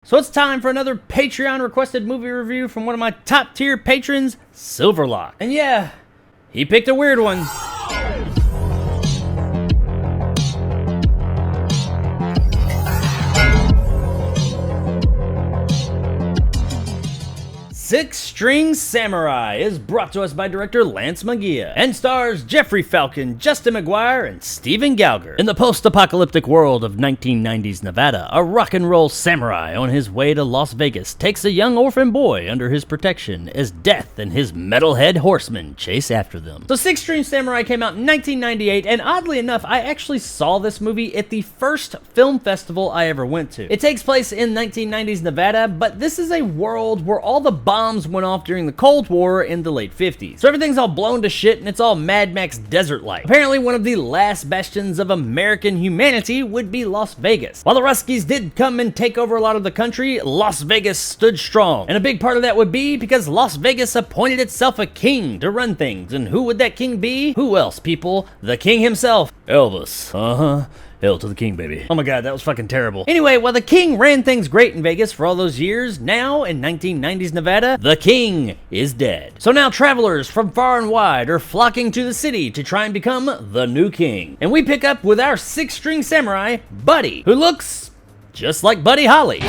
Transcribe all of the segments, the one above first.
So it's time for another Patreon requested movie review from one of my top tier patrons, Silverlock. And yeah, he picked a weird one. Six String Samurai is brought to us by director Lance Magia and stars Jeffrey Falcon, Justin McGuire, and Stephen Gallagher. In the post-apocalyptic world of 1990s Nevada, a rock and roll samurai on his way to Las Vegas takes a young orphan boy under his protection as Death and his metalhead horsemen chase after them. So Six String Samurai came out in 1998, and oddly enough, I actually saw this movie at the first film festival I ever went to. It takes place in 1990s Nevada, but this is a world where all the bombs went off during the Cold War in the late 50s. So everything's all blown to shit and it's all Mad Max desert-like. Apparently one of the last bastions of American humanity would be Las Vegas. While the Ruskies did come and take over a lot of the country, Las Vegas stood strong. And a big part of that would be because Las Vegas appointed itself a king to run things. And who would that king be? Who else, people? The king himself. Elvis. Hail to the king, baby. Oh my god, that was fucking terrible. Anyway, while the king ran things great in Vegas for all those years, now in 1990s Nevada, the king is dead. So now travelers from far and wide are flocking to the city to try and become the new king. And we pick up with our six-string samurai, Buddy, who looks just like Buddy Holly.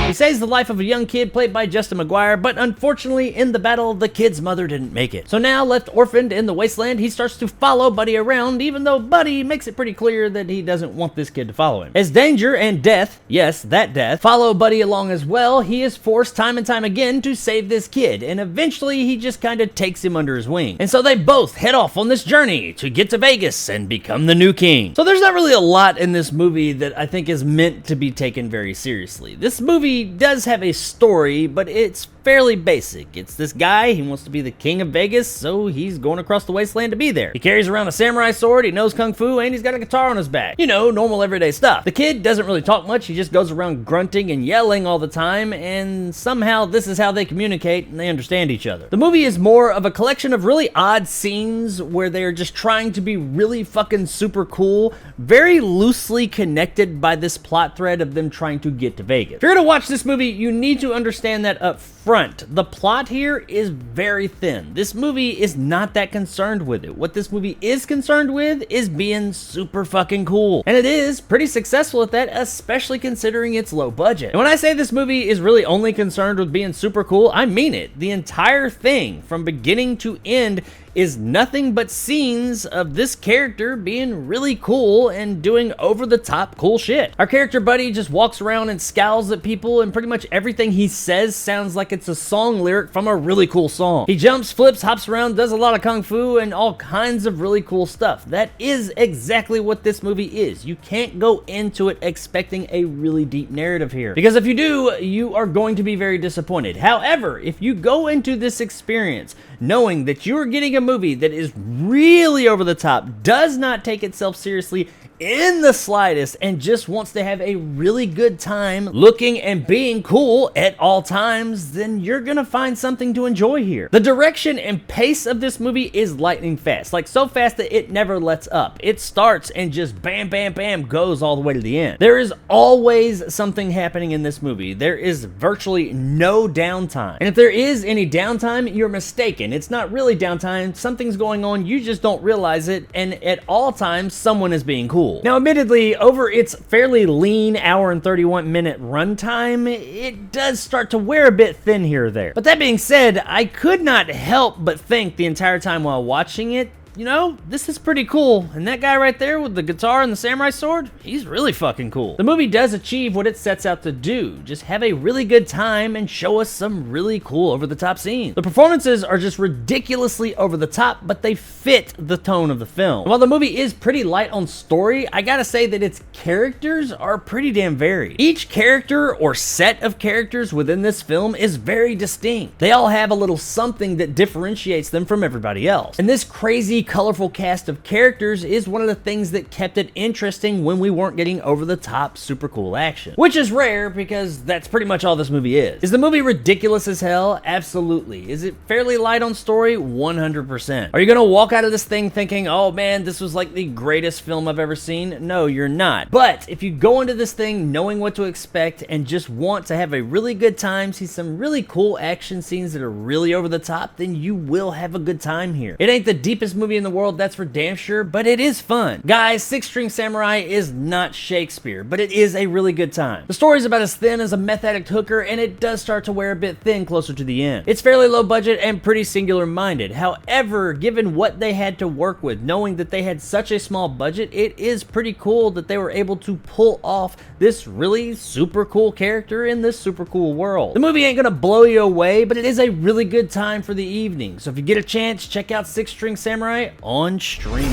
He saves the life of a young kid played by Justin McGuire, but unfortunately in the battle, the kid's mother didn't make it. So now, left orphaned in the wasteland, he starts to follow Buddy around, even though Buddy makes it pretty clear that he doesn't want this kid to follow him. As danger and death, yes, that death, follow Buddy along as well, he is forced time and time again to save this kid, and eventually he just kind of takes him under his wing. And so they both head off on this journey to get to Vegas and become the new king. So there's not really a lot in this movie that I think is meant to be taken very seriously. This movie does have a story, but it's fairly basic. It's this guy, he wants to be the king of Vegas, so he's going across the wasteland to be there. He carries around a samurai sword, he knows kung fu, and he's got a guitar on his back. You know, normal everyday stuff. The kid doesn't really talk much, he just goes around grunting and yelling all the time, and somehow this is how they communicate and they understand each other. The movie is more of a collection of really odd scenes where they're just trying to be really fucking super cool, very loosely connected by this plot thread of them trying to get to Vegas. If you're gonna watch this movie, you need to understand that up front. The plot here is very thin. This movie is not that concerned with it. What this movie is concerned with is being super fucking cool. And it is pretty successful at that, especially considering its low budget. And when I say this movie is really only concerned with being super cool, I mean it. The entire thing, from beginning to end, is nothing but scenes of this character being really cool and doing over-the-top cool shit. Our character Buddy just walks around and scowls at people, and pretty much everything he says sounds like it's a song lyric from a really cool song. He jumps, flips, hops around, does a lot of kung fu, and all kinds of really cool stuff. That is exactly what this movie is. You can't go into it expecting a really deep narrative here, because if you do, you are going to be very disappointed. However, if you go into this experience knowing that you're getting a movie that is really over the top, does not take itself seriously in the slightest, and just wants to have a really good time looking and being cool at all times, then you're gonna find something to enjoy here. The direction and pace of this movie is lightning fast, like so fast that it never lets up. It starts and just bam, bam, bam goes all the way to the end. There is always something happening in this movie. There is virtually no downtime. And if there is any downtime, you're mistaken. It's not really downtime. Something's going on, you just don't realize it, and at all times, someone is being cool. Now, admittedly, over its fairly lean hour and 31-minute runtime, it does start to wear a bit thin here or there. But that being said, I could not help but think the entire time while watching it, you know, this is pretty cool. And that guy right there with the guitar and the samurai sword, he's really fucking cool. The movie does achieve what it sets out to do, just have a really good time and show us some really cool over-the-top scenes. The performances are just ridiculously over the top, but they fit the tone of the film. And while the movie is pretty light on story, I gotta say that its characters are pretty damn varied. Each character or set of characters within this film is very distinct. They all have a little something that differentiates them from everybody else. And this crazy colorful cast of characters is one of the things that kept it interesting when we weren't getting over-the-top super cool action. Which is rare because that's pretty much all this movie is. Is the movie ridiculous as hell? Absolutely. Is it fairly light on story? 100%. Are you gonna walk out of this thing thinking, oh man, this was like the greatest film I've ever seen? No, you're not. But if you go into this thing knowing what to expect and just want to have a really good time, see some really cool action scenes that are really over the top, then you will have a good time here. It ain't the deepest movie in the world, that's for damn sure, but it is fun. Guys, Six String Samurai is not Shakespeare, but it is a really good time. The story's about as thin as a meth addict hooker, and it does start to wear a bit thin closer to the end. It's fairly low budget and pretty singular minded. However, given what they had to work with, knowing that they had such a small budget, it is pretty cool that they were able to pull off this really super cool character in this super cool world. The movie ain't gonna blow you away, but it is a really good time for the evening. So if you get a chance, check out Six String Samurai on streaming.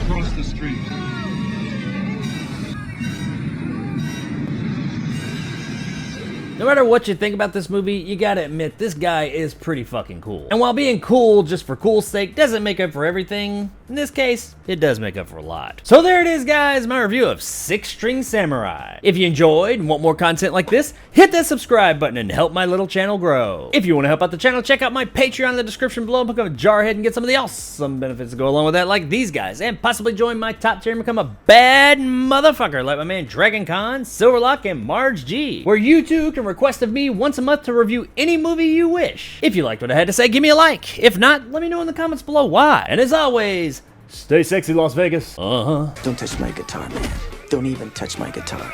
Across the street. No matter what you think about this movie, you gotta admit, this guy is pretty fucking cool. And while being cool just for cool's sake doesn't make up for everything, in this case, it does make up for a lot. So there it is, guys, my review of Six String Samurai. If you enjoyed and want more content like this, hit that subscribe button and help my little channel grow. If you want to help out the channel, check out my Patreon in the description below, become a jarhead and get some of the awesome benefits that go along with that, like these guys, and possibly join my top tier and become a bad motherfucker like my man Dragon Con, Silverlock, and Marge G, where you too can request of me once a month to review any movie you wish. If you liked what I had to say, give me a like. If not, let me know in the comments below why. And as always, stay sexy, Las Vegas. Don't touch my guitar, man. Don't even touch my guitar.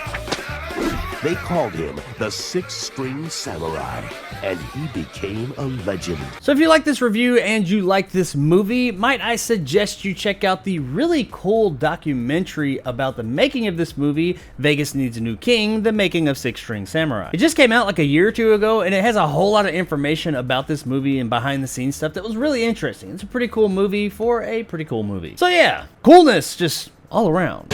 They called him the Six String Samurai, and he became a legend. So if you like this review and you like this movie, might I suggest you check out the really cool documentary about the making of this movie, Vegas Needs a New King, The Making of Six String Samurai. It just came out like a year or two ago, and it has a whole lot of information about this movie and behind the scenes stuff that was really interesting. It's a pretty cool movie for a pretty cool movie. So yeah, coolness just all around.